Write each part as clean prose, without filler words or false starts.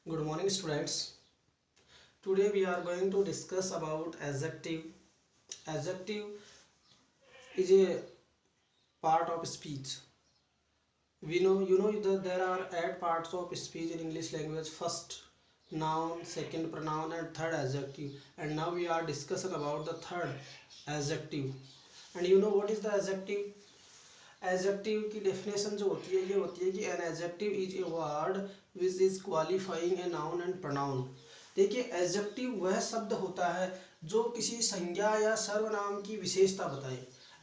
Good morning, students. Today we are going to discuss about adjective. Adjective is a part of speech. You know that there are 8 parts of speech in English language. First noun, second pronoun, and third adjective. And now we are discussing about the third adjective. And you know what is the adjective? Adjective की definition जो होती है ये होती है कि N adjective is a word which is qualifying a noun and pronoun. देखिए adjective वह शब्द होता है जो किसी संज्ञा या सर्वनाम की विशेषता बताए।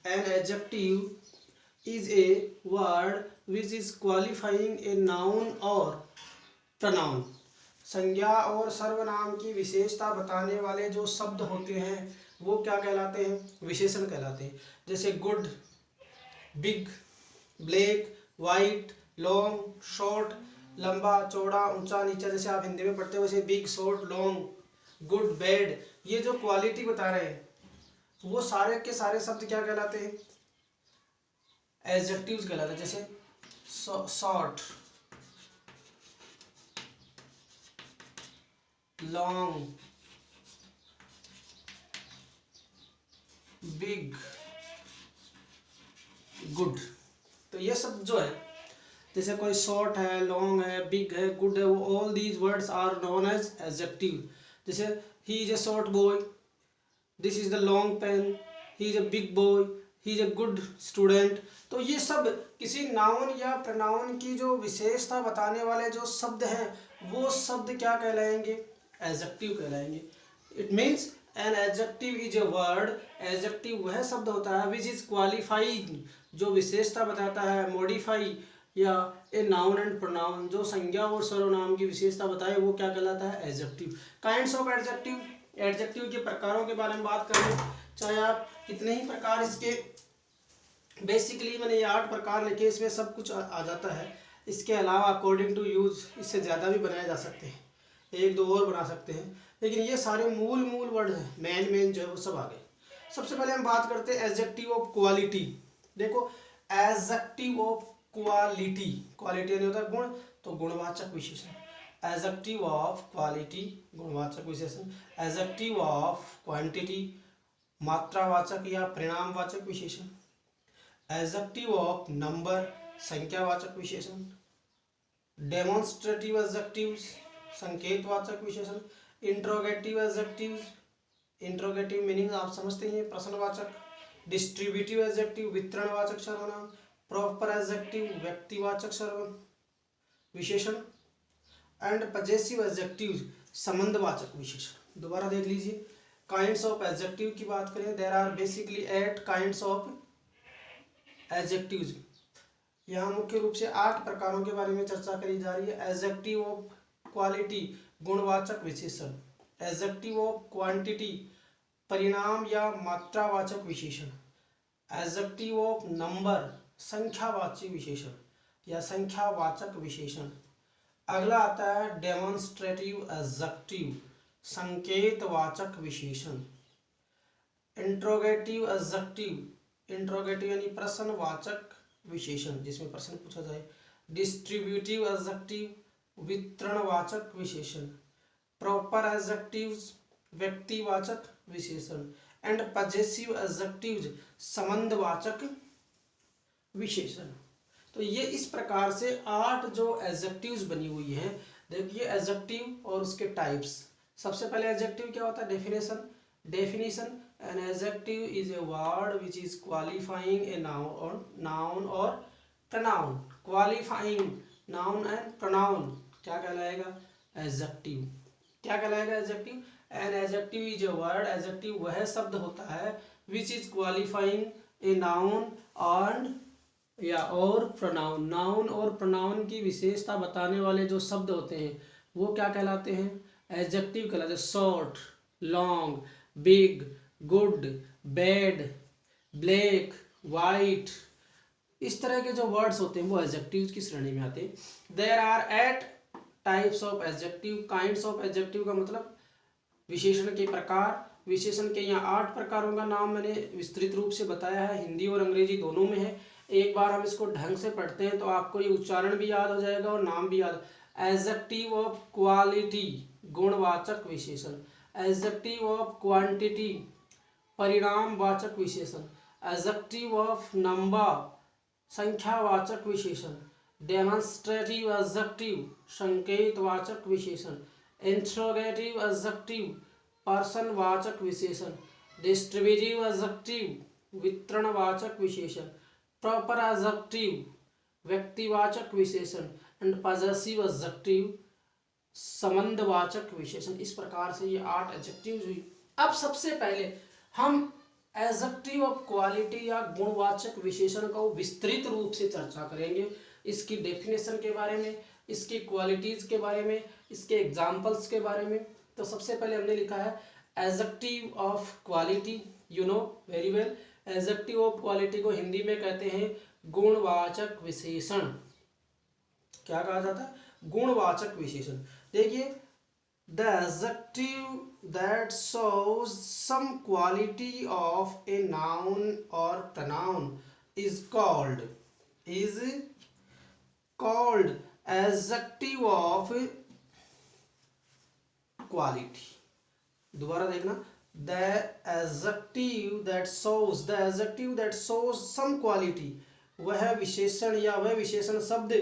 N adjective is a word which is qualifying a noun और प्रोनाउन। संज्ञा और सर्वनाम की विशेषता बताने वाले जो शब्द होते हैं वो क्या कहलाते हैं? विशेषण कहलाते हैं। जैसे good, big, black, white, long, short, लंबा, चौड़ा, ऊंचा, नीचा, जैसे आप हिंदी में पढ़ते हो वैसे big, short, long, good, bad, ये जो क्वालिटी बता रहे हैं वो सारे के सारे शब्द क्या कहलाते हैं? एडजेक्टिव्स कहलाते हैं। जैसे शॉर्ट, लॉन्ग, बिग, गुड। तो ये सब जो है जैसे कोई शॉर्ट है, लॉन्ग है, बिग है, गुड है, वो all these words are known as adjective. जैसे he is a short boy, this is the long pen, he is a big boy, he is a good student. तो ये सब किसी नाउन या प्रोनाउन की जो विशेषता बताने वाले जो शब्द हैं वो शब्द क्या कहलाएंगे? एडजेक्टिव कहलाएंगे। It means an adjective is a word, adjective वह शब्द होता है विच इज क्वालिफाइंग, जो विशेषता बताता है, मॉडिफाई या ए नाउन एंड प्रोनाउन, जो संज्ञा और सर्वनाम की विशेषता बताए वो क्या कहलाता है? Adjective. Kinds of adjective, adjective के प्रकारों के बारे में बात करें, चाहे आप कितने ही प्रकार इसके, बेसिकली मैंने ये 8 प्रकार लिखे, इसमें सब कुछ आ जाता है। इसके अलावा अकॉर्डिंग टू यूज इससे ज़्यादा भी बनाए जा सकते हैं, 1-2 और बना सकते हैं, लेकिन ये सारे मूल वर्ड हैं, मेन जो है वो सब आ गए। सबसे पहले हम बात करते हैं एडजेक्टिव ऑफ क्वालिटी। देखो एडजेक्टिव ऑफ क्वालिटी, क्वालिटी नहीं होता गुण, तो गुणवाचक विशेषण। एडजेक्टिव ऑफ क्वालिटी गुणवाचक विशेषण। एडजेक्टिव ऑफ क्वांटिटी मात्रावाचक या परिणामवाचक विशेषण। एडजेक्टिव ऑफ नंबर संख्यावाचक विशेषण। डेमोन्स्ट्रेटिव एडजेक्टिव्स संकेतवाचक विशेषण। इंट्रोगेटिव एडजेक्टिव्स, इंट्रोगेटिव मीनिंग आप समझते हैं, प्रश्नवाचक। डिस्ट्रीब्यूटिव एडजेक्टिव वितरणवाचक सर्वनाम। प्रॉपर एडजेक्टिव व्यक्तिवाचक सर्वनाम विशेषण। एंड पजेसिव एडजेक्टिव संबंधवाचक विशेषण। दोबारा देख लीजिए, काइंड्स ऑफ एडजेक्टिव की बात करें, there are basically 8 kinds of adjectives. यहाँ मुख्य रूप से 8 प्रकारों के बारे में चर्चा करी जा रही है। एडजेक्टिव ऑफ क्वालिटी गुणवाचक विशेषण। एडजेक्टिव ऑफ क्वांटिटी परिणाम या मात्रावाचक विशेषण। एडजेक्टिव ऑफ नंबर संख्यावाचक विशेषण या संख्यावाचक विशेषण। अगला आता है डेमोन्स्ट्रेटिव एडजेक्टिव संकेतवाचक विशेषण। इंट्रोगेटिव एडजेक्टिव, इंट्रोगेटिव यानी प्रश्नवाचक विशेषण जिसमें प्रश्न पूछा जाए। डिस्ट्रीब्यूटिव एडजेक्टिव वितरणवाचक विशेषण। प्रॉपर एडजेक्टिव्स व्यक्तिवाचक विशेषण। एंड पजेसिव एडजेक्टिव्स संबंधवाचक विशेषण। तो ये इस प्रकार से 8 जो एडजेक्टिव्स बनी हुई हैं। देखिए एडजेक्टिव और उसके टाइप्स। सबसे पहले एडजेक्टिव क्या होता है? Definition. Definition an adjective is a word which is qualifying a noun और pronoun. Qualifying noun and pronoun क्या कहलाएगा? एडजेक्टिव। क्या कहलाएगा adjective? An adjective is a word, adjective वह शब्द होता है which is qualifying a noun and या और प्रोनाउन। नाउन और प्रोनाउन की विशेषता बताने वाले जो शब्द होते हैं वो क्या कहलाते हैं? एडजेक्टिव कहलाते हैं। Short, long, big, good, bad, black, white, इस तरह के जो वर्ड्स होते हैं वो एडजेक्टिव्स की श्रेणी में आते हैं। There are 8 types of adjective. Kinds of adjective का मतलब विशेषण के प्रकार। विशेषण के यहाँ 8 प्रकारों का नाम मैंने विस्तृत रूप से बताया है, हिंदी और अंग्रेजी दोनों में है। एक बार हम इसको ढंग से पढ़ते हैं तो आपको ये उच्चारण भी याद हो जाएगा और नाम भी याद। एडजेक्टिव ऑफ क्वालिटी गुणवाचक विशेषण, एडजेक्टिव ऑफ क्वांटिटी परिणामवाचक विशेषण, एडजेक्टिव ऑफ नंबर संख्यावाचक विशेषण, डेमोन्स्ट्रेटिव एडजेक्टिव संकेतवाचक विशेषण, इंट्रोगेटिव एडजेक्टिव पर्सनवाचक विशेषण, डिस्ट्रीब्यूटिव एडजेक्टिव वितरणवाचक विशेषण, प्रॉपर एडजेक्टिव व्यक्तिवाचक विशेषण एंड पॉजेसिव एडजेक्टिव संबंधवाचक विशेषण। इस प्रकार से ये 8 एडजेक्टिव्स हुई। अब सबसे पहले हम एडजेक्टिव ऑफ क्वालिटी या गुणवाचक विशेषण को विस्तृत रूप से चर्चा करेंगे, इसकी डेफिनेशन के बारे में, इसकी क्वालिटीज के बारे में, इसके एग्जाम्पल्स के बारे में। तो सबसे पहले हमने लिखा है adjective of quality, you know very well. Adjective of quality को हिंदी में कहते हैं गुणवाचक विशेषण। क्या कहा जाता है? गुणवाचक विशेषण। देखिए, the adjective that shows some quality of a noun or pronoun is called adjective of quality। दोबारा देखना, the adjective that shows some quality, वह विशेषण या वह विशेषण शब्द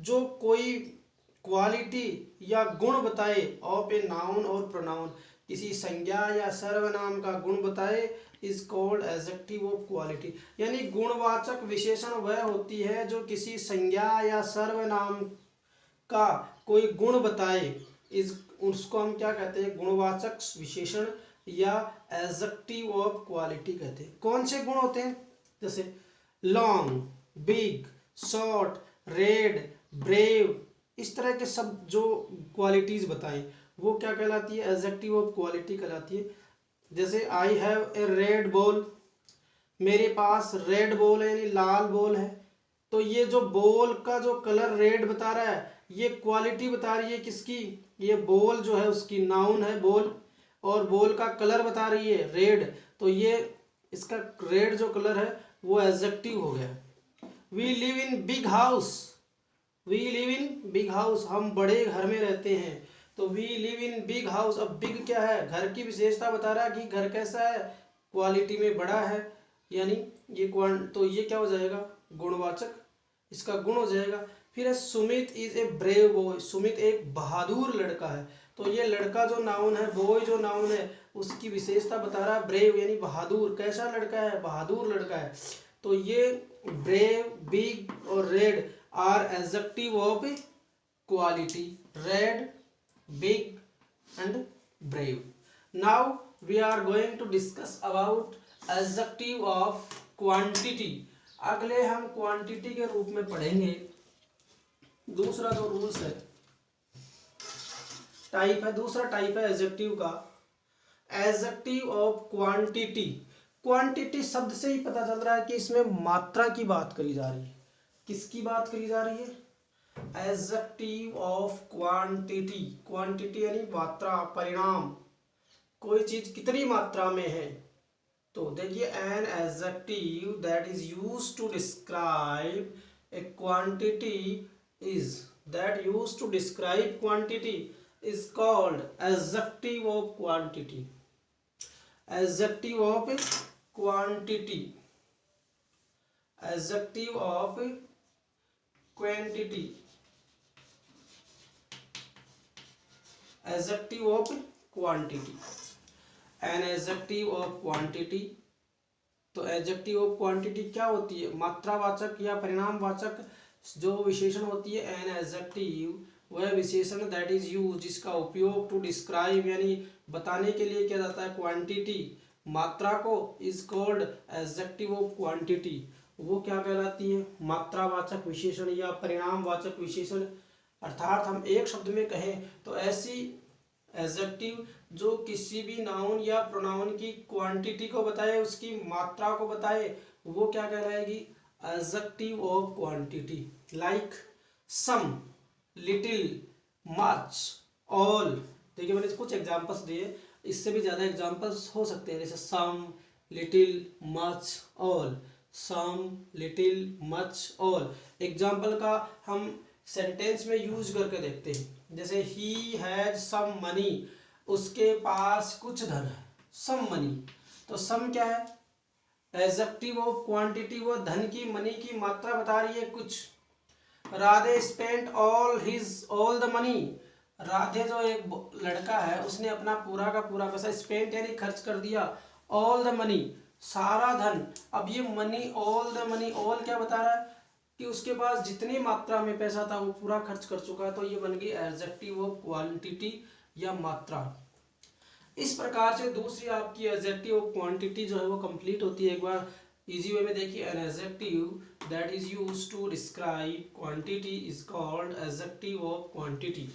जो कोई क्वालिटी या गुण बताए ऑफ ए नाउन और प्रोनाउन, किसी संज्ञा या सर्वनाम का गुण बताए, is called adjective of quality. यानी गुणवाचक विशेषण वह होती है जो किसी संज्ञा या सर्वनाम का कोई गुण बताए, इस उसको हम क्या कहते हैं? गुणवाचक विशेषण या एडजेक्टिव ऑफ क्वालिटी कहते हैं। कौन से गुण होते हैं? जैसे long, big, short, red, brave, इस तरह के सब जो क्वालिटीज बताएं वो क्या कहलाती है? एडजेक्टिव ऑफ क्वालिटी कहलाती है। जैसे आई हैव ए रेड बॉल, मेरे पास रेड बॉल है यानी लाल बॉल है। तो ये जो बॉल का जो कलर रेड बता रहा है, ये क्वालिटी बता रही है किसकी? ये बॉल जो है उसकी, नाउन है बॉल, और बॉल का कलर बता रही है रेड, तो ये इसका रेड जो कलर है वो एडजेक्टिव हो गया। We live in big house, we live in big house, हम बड़े घर में रहते हैं। तो we live in big house, अब बिग क्या है? घर की विशेषता बता रहा है कि घर कैसा है, क्वालिटी में बड़ा है, यानी ये तो ये क्या हो जाएगा? गुणवाचक, इसका गुण हो जाएगा। फिर है Sumit is a brave boy, Sumit एक बहादुर लड़का है। तो ये लड़का जो नाउन है, बॉय जो नाउन है, उसकी विशेषता बता रहा है ब्रेव यानी बहादुर। कैसा लड़का है? बहादुर लड़का है। तो ये ब्रेव, बिग और red are adjective of quality, red, big and brave. Now we are going to discuss about adjective of quantity। अगले हम क्वांटिटी के रूप में पढ़ेंगे। दूसरा जो रूल्स है, टाइप है, दूसरा टाइप है एडजेक्टिव का, एडजेक्टिव ऑफ क्वांटिटी। क्वांटिटी शब्द से ही पता चल रहा है कि इसमें मात्रा की बात करी जा रही है। किसकी बात करी जा रही है? Adjective of quantity. क्वांटिटी यानी मात्रा, परिणाम, कोई चीज कितनी मात्रा में है। तो देखिए, an adjective that is used to describe a quantity is is called adjective of quantity. Adjective of quantity, adjective of quantity, adjective of quantity, an adjective of quantity. तो एडजेक्टिव ऑफ क्वांटिटी क्या होती है? मात्रावाचक या परिणामवाचक जो विशेषण होती है, N adjective वह विशेषण दैट इज यूज जिसका उपयोग टू डिस्क्राइब यानी बताने के लिए किया जाता है क्वांटिटी, मात्रा को, is called adjective of quantity. वो क्या कहलाती है? मात्रावाचक विशेषण या परिणामवाचक विशेषण। अर्थात हम एक शब्द में कहें तो ऐसी एडजेक्टिव जो किसी भी नाउन या प्रोनाउन की क्वांटिटी को बताए, उसकी मात्रा को बताए, वो क्या कहलाएगी? Adjective of quantity. Like some, little, much, all. देखिए मैंने कुछ एग्जांपल्स दिए, इससे भी ज़्यादा एग्जांपल्स हो सकते हैं, जैसे सम, लिटिल, मच, ऑल। सम, लिटिल, मच, ऑल। एग्जाम्पल का हम सेंटेंस में यूज करके देखते हैं। जैसे ही हैज सम मनी, उसके पास कुछ धन है, सम मनी। तो सम क्या है? एडजेक्टिव ऑफ क्वांटिटी, वो धन की, मनी की मात्रा बता रही है कुछ। Radhe spent all the money, Radhe जो एक लड़का है उसने अपना पूरा का पूरा पैसा, स्पेंट यानी खर्च कर दिया, ऑल द मनी सारा धन। अब ये money, all the money, all क्या बता रहा है कि उसके पास जितनी मात्रा में पैसा था वो पूरा खर्च कर चुका है। तो ये बन गई एडजेक्टिव ऑफ क्वांटिटी या मात्रा। इस प्रकार से दूसरी आपकी एडजेक्टिव ऑफ क्वांटिटी जो है वो कंप्लीट होती है। एक बार इजी वे में देखिए, an adjective that is used to describe quantity is called adjective of quantity.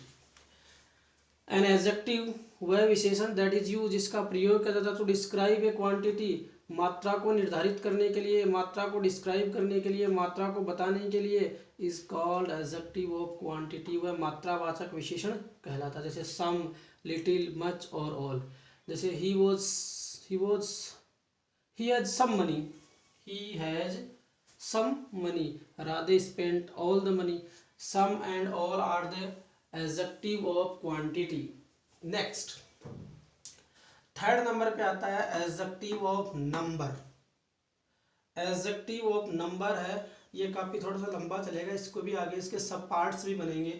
An adjective वह विशेषण दैट इज यूज, जिसका प्रयोग किया जाता है टू डिस्क्राइब ए क्वांटिटी, मात्रा को निर्धारित करने के लिए, मात्रा को डिस्क्राइब करने के लिए, मात्रा को बताने के लिए, is called adjective of quantity, वह मात्रावाचक विशेषण कहलाता है। जैसे सम, लिटिल, मच और ऑल। जैसे he has some money, he has some money, Radhe spent all the money. Some and all are the adjective of quantity. Next third number पे आता है adjective of number. Adjective of number है, ये काफी थोड़ा सा लंबा चलेगा, इसको भी आगे इसके सब पार्ट्स भी बनेंगे।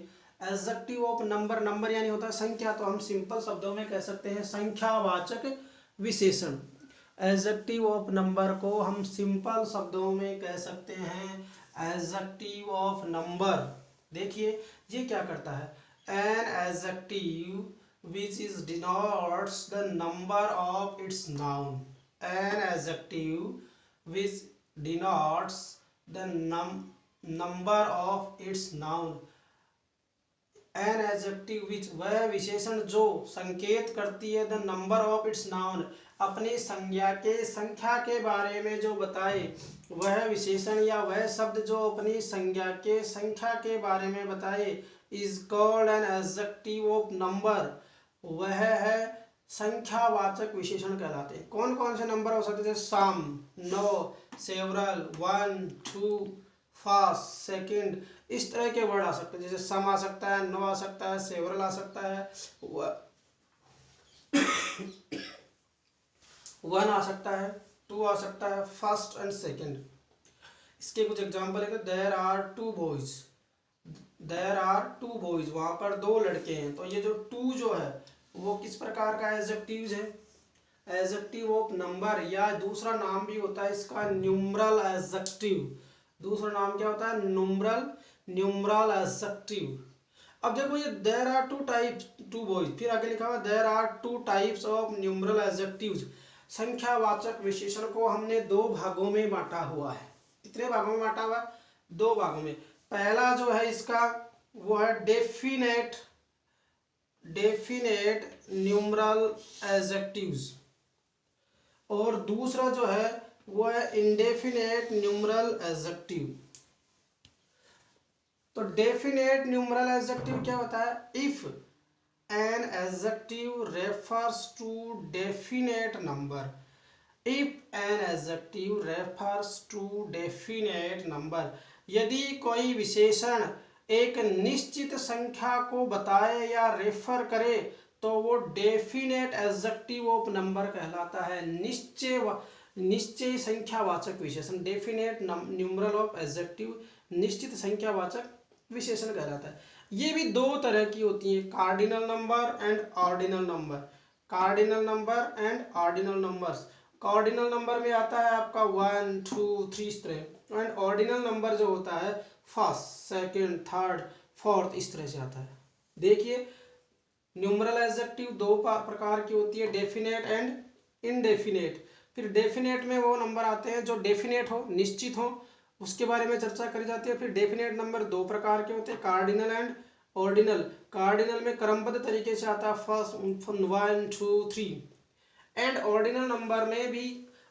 एडजेक्टिव ऑफ नंबर, नंबर यानी होता है संख्या, तो हम सिंपल शब्दों में कह सकते हैं संख्यावाचक विशेषण। एडजेक्टिव ऑफ नंबर को हम सिंपल शब्दों में कह सकते हैं एडजेक्टिव ऑफ नंबर। देखिए ये क्या करता है, an adjective which is denotes the number of its noun, an adjective which denotes the number of its noun, an adjective which वह विशेषण जो संकेत करती है the number of its noun, अपनी संख्या के बारे में जो बताए, वह विशेषण या वह शब्द जो अपनी संख्या के बारे में बताए, is called an adjective of number, वह है संख्यावाचक विशेषण कहलाते हैं। कौन कौन से नंबर हो सकते हैं? सम, नो, सेवरल, 1, 2, फास्ट, सेकंड, इस तरह के वर्ड आ सकते हैं। जैसे सम आ सकता है, नो आ सकता है, सेवरल आ सकता है, 1 आ सकता है, 2 आ सकता है, फर्स्ट एंड सेकंड। इसके कुछ एग्जाम्पल है। There are two boys, there are two boys, वहां पर 2 लड़के हैं। तो ये जो 2 जो है वो किस प्रकार का एडजेक्टिव है? एडजेक्टिव ऑफ नंबर, या दूसरा नाम भी होता है इसका न्यूमरल एडजेक्टिव। दूसरा नाम क्या होता है? Numeral adjective. अब देखो ये देयर आर टू बॉयज, फिर आगे लिखा हुआ there are 2 types of numeral adjectives. संख्यावाचक विशेषण को हमने 2 भागों में बांटा हुआ है। कितने भागों में बांटा हुआ है? 2 भागों में। पहला जो है इसका वो है डेफिनेट न्यूमरल एडजेक्टिव्स, और दूसरा जो है वो है इंडेफिनेट न्यूमरल एडजेक्टिव। तो डेफिनेट न्यूमरल एडजेक्टिव क्या होता है? If an adjective refers to definite number, if an adjective refers to definite number, यदि कोई विशेषण एक निश्चित संख्या को बताए या रेफर करे तो वो डेफिनेट एडजेक्टिव ऑफ नंबर कहलाता है। निश्चय संख्यावाचक विशेषण, डेफिनेट न्यूमरल ऑफ एडजेक्टिव, निश्चित संख्यावाचक विशेषण कहलाता है। ये भी 2 तरह की होती है, cardinal number and ordinal number. Cardinal number and ordinal numbers. Cardinal number में आता है आपका 1, 2, 3 इस तरह, एंड ऑर्डिनल नंबर जो होता है फर्स्ट, सेकंड, थर्ड, फोर्थ, इस तरह से आता है। देखिए न्यूमरल एडजेक्टिव 2 प्रकार की होती है, डेफिनेट एंड इनडेफिनेट। फिर डेफिनेट में वो नंबर आते हैं जो डेफिनेट हो, निश्चित हो, उसके बारे में चर्चा करी जाती है। फिर डेफिनेट नंबर 2 प्रकार के होते हैं, कार्डिनल एंड ऑर्डिनल। कार्डिनल में क्रमबद्ध तरीके से आता है, फर्स्ट, 1, 2, 3, एंड ऑर्डिनल नंबर में भी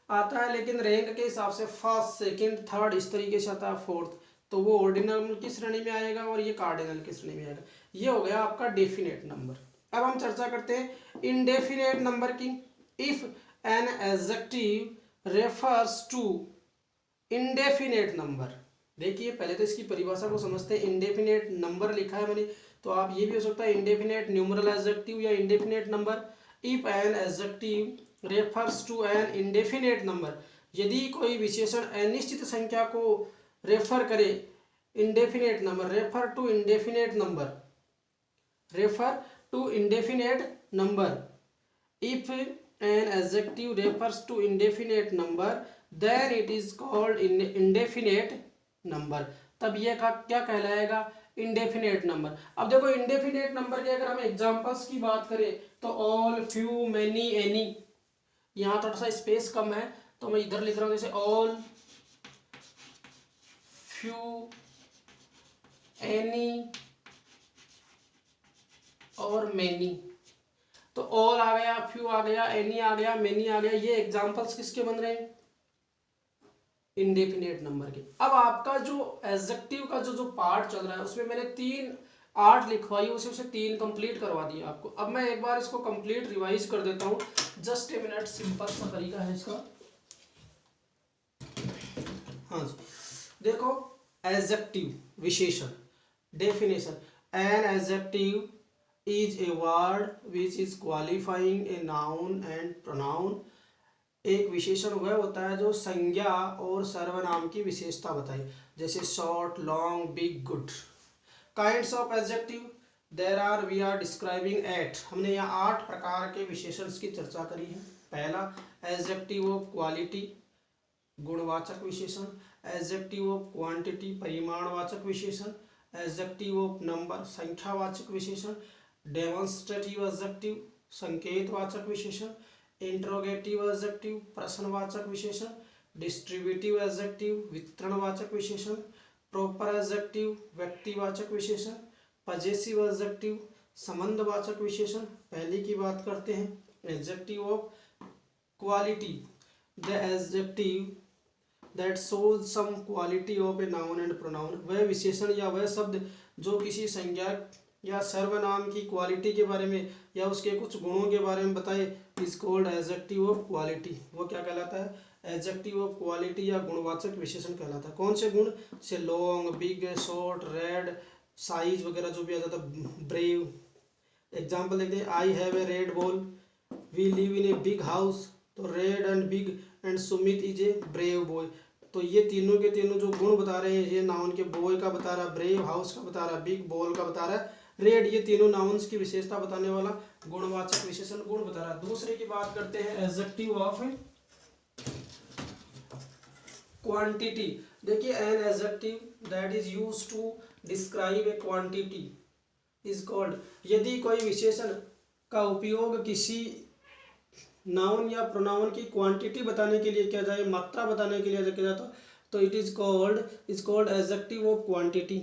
आता है लेकिन रैंक के हिसाब से, फर्स्ट, सेकंड, थर्ड, इस तरीके से आता है, फोर्थ। तो वो ऑर्डिनल की श्रेणी में आएगा और ये कार्डिनल की श्रेणी में आएगा। ये हो गया आपका डेफिनेट नंबर। अब हम चर्चा करते हैं इनडेफिनेट नंबर की। If an adjective refers to indefinite number, देखिए पहले तो इसकी परिभाषा को समझते हैं। इंडेफिनेट नंबर लिखा है मैंने, तो आप ये भी हो सकता है इंडेफिनेट न्यूमरल एडजेक्टिव या indefinite number. If an adjective refers to an indefinite number, यदि कोई विशेषण अनिश्चित संख्या को रेफर करे, indefinite number, refer to indefinite number, refer to indefinite number, if an adjective refers to indefinite number then it is called indefinite number, तब यह क्या कहलाएगा, इंडेफिनेट नंबर। अब देखो इंडेफिनेट नंबर के अगर हम एग्जांपल्स की बात करें तो ऑल, फ्यू, मैनी, एनी, यहाँ थोड़ा सा स्पेस कम है तो मैं इधर लिख रहा हूँ, जैसे ऑल, फ्यू, एनी और मैनी। तो ऑल आ गया, फ्यू आ गया, एनी आ गया, मेनी आ गया, ये एग्जांपल्स किसके बन रहे हैं, इंडेफिनेट नंबर के। अब आपका जो एडजेक्टिव का जो पार्ट चल रहा है उसमें मैंने 8 लिखवाई, उसे 3 कंप्लीट करवा दिया आपको। अब मैं एक बार इसको कंप्लीट रिवाइज कर देता हूँ, जस्ट ए मिनट, सिंपल सा तरीका है इसका। हाँ जी, देखो एडजेक्टिव विशेषण, definition, an adjective is a word which is qualifying a noun and pronoun। एक विशेषण वह होता है जो संज्ञा और सर्वनाम की विशेषता बताए, जैसे short, long, big, good. Kinds of adjective there are, we are describing 8। हमने यहाँ 8 प्रकार के विशेषण की चर्चा करी है। पहला एडजेक्टिव ऑफ क्वालिटी, गुणवाचक विशेषण। एडजेक्टिव ऑफ क्वांटिटी, परिमाणवाचक विशेषण। एडजेक्टिव ऑफ नंबर, संख्यावाचक विशेषण। डेमोन्स्ट्रेटिव एडजेक्टिव, संकेतवाचक विशेषण। इंट्रोगेटिव एडजेक्टिव, प्रश्नवाचक विशेषण। डिस्ट्रीब्यूटिव एडजेक्टिव, वितरणवाचक विशेषण। प्रॉपर एडजेक्टिव, व्यक्तिवाचक विशेषण। पजेसिव एडजेक्टिव, संबंधवाचक विशेषण। पहले की बात करते हैं, adjective of quality, the adjective that shows some quality of a noun and pronoun. वह विशेषण या वह शब्द जो किसी संज्ञा या सर्वनाम की क्वालिटी के बारे में या उसके कुछ गुणों के बारे में बताए, is called adjective of quality. वो क्या कहलाता है, एडजेक्टिव ऑफ क्वालिटी या गुणवाचक विशेषण कहलाता है। कौन से गुण, से long, big, short, red, size वगैरह जो भी आ जाता है, ब्रेव। एग्जाम्पल देखते हैं, I have a red ball, we live in a big house. तो red and big and Sumit is a brave boy. तो ये तीनों के तीनों जो गुण बता रहे हैं, ये नाउन के बॉय का बता रहा है, ब्रेव हाउस का बता रहा है, बिग बॉल का बता रहा है, रेड, ये तीनों नाउन्स की विशेषता बताने वाला गुणवाचक विशेषण गुण बता रहा है। दूसरे की बात करते हैं, एडजेक्टिव ऑफ क्वांटिटी। देखिए an adjective that is used to describe a quantity is called, यदि कोई विशेषण का उपयोग किसी नाउन या प्रोनाउन की क्वांटिटी बताने के लिए किया जाए, मात्रा बताने के लिए किया जाता, तो it is called adjective of quantity.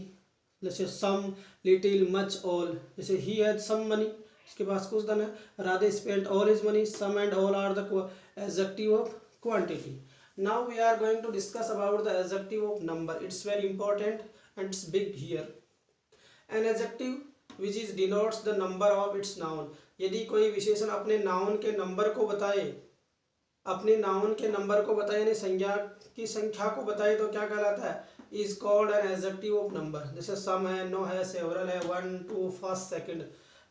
जैसे सम, लिटिल, मच, ऑल। जैसे ही हैड सम मनी, इसके पास कुछ धन है। Radhe spent all his money. Some and all are the adjective of quantity. Now we are going to discuss about the adjective of number. It's very important and it's big here. An adjective which is denotes the number of its noun, यदि कोई विशेषण अपने noun के number को बताए, अपने noun के number को बताए, यानी संज्ञा की संख्या को बताए, तो क्या कहलाता है, is called an adjective of number. जैसे सम है, नो है, सेवरल है, 1, 2, फर्स्ट, सेकंड।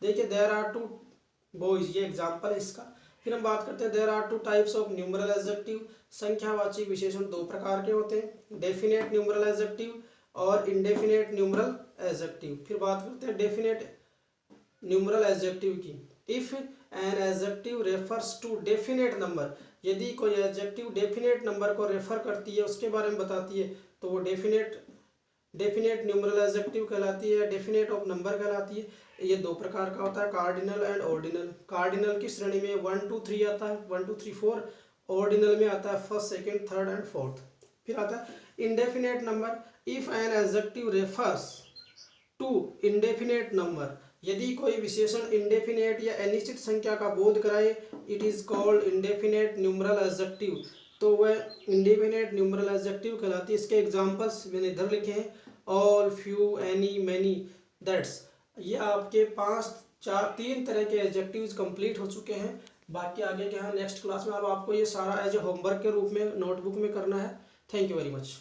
देखिए देयर आर 2 बॉयज, ये एग्जांपल है इसका। फिर हम बात करते हैं, there are 2 types of numeral adjective. संख्यावाची विशेषण 2 प्रकार के होते हैं, डेफिनेट न्यूमरल एडजेक्टिव और इंडेफिनेट न्यूमरल एडजेक्टिव। फिर बात करते हैं डेफिनेट न्यूमरल एडजेक्टिव की। If an adjective refers to definite number, यदि कोई एडजेक्टिव डेफिनेट नंबर को रेफर करती है, उसके बारे में बताती है, तो वो डेफिनेट न्यूमरल एडजेक्टिव कहलाती है, डेफिनेट ऑफ नंबर कहलाती है। ये 2 प्रकार का होता है, कार्डिनल एंड ऑर्डिनल। कार्डिनल की श्रेणी में 1, 2, 3 आता है, 1, 2, 3, 4। ऑर्डिनल में आता है first, second, third and fourth. फिर आता है indefinite number. If an adjective refers to indefinite number, यदि कोई विशेषण इंडेफिनेट या अनिश्चित संख्या का बोध कराए, it is called indefinite numeral adjective. तो वह इंडेफिनेट न्यूमरल एडजेक्टिव कहलाती है। इसके एग्जांपल्स मैंने इधर लिखे हैं, all, few, any, many, that's. ये आपके 3 तरह के एडजेक्टिव्स कंप्लीट हो चुके हैं। बाकी आगे क्या है नेक्स्ट क्लास में, अब आपको ये सारा एज ए होमवर्क के रूप में नोटबुक में करना है। Thank you very much.